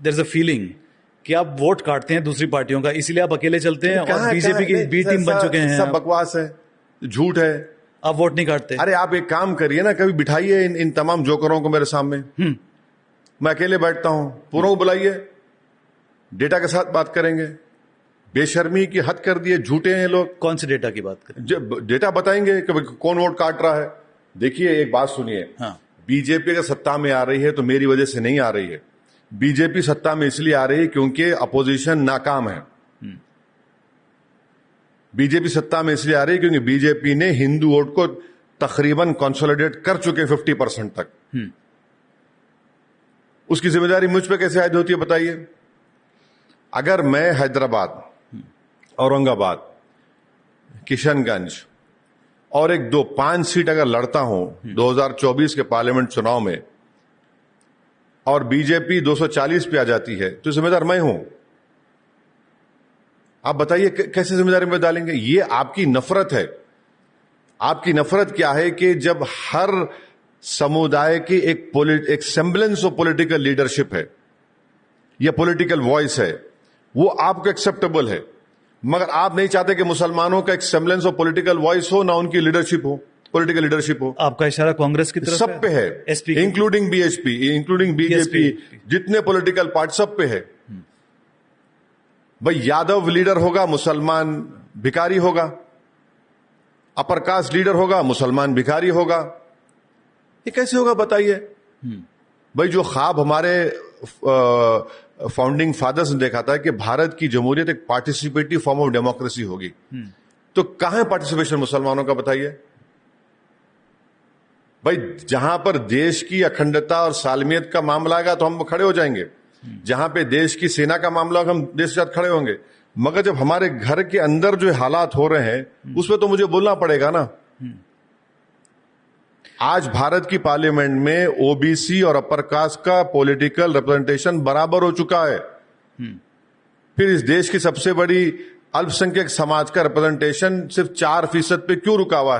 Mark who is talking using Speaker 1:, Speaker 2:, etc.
Speaker 1: There is a feeling कि आप vote काटते हैं दूसरी पार्टियों का, इसीलिए आप अकेले चलते हैं और बीजेपी की बी टीम बन चुके हैं।
Speaker 2: सब बकवास है, झूठ है।
Speaker 1: आप वोट नहीं काटते?
Speaker 2: अरे आप एक काम करिए ना, कभी बिठाइए इन तमाम जोकरों को मेरे सामने। मैं अकेले बैठता हूं, पूरों को बुलाइए, डेटा के साथ बात करेंगे। बेशर्मी की हद कर दिए, झूठे हैं लोग।
Speaker 1: कौन से डेटा की बात करें?
Speaker 2: डेटा बताएंगे कि कौन वोट काट रहा है। देखिए एक बात सुनिए, बीजेपी अगर सत्ता में आ रही है तो मेरी वजह से नहीं आ रही है। बीजेपी सत्ता में इसलिए आ रही है क्योंकि अपोजिशन नाकाम है। बीजेपी सत्ता में इसलिए आ रही है क्योंकि बीजेपी ने हिंदू वोट को तकरीबन कंसोलिडेट कर चुके 50% तक। उसकी जिम्मेदारी मुझ पे कैसे आयद होती है बताइए? अगर मैं हैदराबाद, औरंगाबाद, किशनगंज और 5 सीट अगर लड़ता हूं 2024 के पार्लियामेंट चुनाव में और बीजेपी 240 पे आ जाती है तो जिम्मेदार मैं हूं। आप बताइए कैसे जिम्मेदारी में डालेंगे? ये आपकी नफरत है। आपकी नफरत क्या है कि जब हर समुदाय की एक सेम्बलेंस ऑफ पॉलिटिकल लीडरशिप है या पॉलिटिकल वॉइस है, वो आपको एक्सेप्टेबल है, मगर आप नहीं चाहते कि मुसलमानों का एक सेम्बलेंस ऑफ पॉलिटिकल वॉइस हो, ना उनकी लीडरशिप हो, पॉलिटिकल लीडरशिप हो।
Speaker 1: आपका इशारा कांग्रेस की तरफ
Speaker 2: सब पे है, इंक्लूडिंग बीएचपी, इंक्लूडिंग बीजेपी, जितने पॉलिटिकल पार्टी सब पे है। भाई यादव लीडर होगा, मुसलमान भिखारी होगा। अपर कास्ट लीडर होगा, मुसलमान भिखारी होगा। ये कैसे होगा बताइए? भाई जो ख्वाब हमारे फाउंडिंग फादर्स ने देखा था कि भारत की जमहूरियत एक पार्टिसिपेटिव फॉर्म ऑफ डेमोक्रेसी होगी, तो कहां है पार्टिसिपेशन मुसलमानों का बताइए? भाई जहां पर देश की अखंडता और सालमियत का मामला आएगा तो हम खड़े हो जाएंगे, जहां पे देश की सेना का मामला होगा हम देश के साथ खड़े होंगे। मगर जब हमारे घर के अंदर जो हालात हो रहे हैं उसमें तो मुझे बोलना पड़ेगा ना। आज भारत की पार्लियामेंट में ओबीसी और अपर कास्ट का पॉलिटिकल रिप्रेजेंटेशन बराबर हो चुका है। फिर इस देश की सबसे बड़ी अल्पसंख्यक समाज का रिप्रेजेंटेशन सिर्फ 4% पे क्यों रुका हुआ है?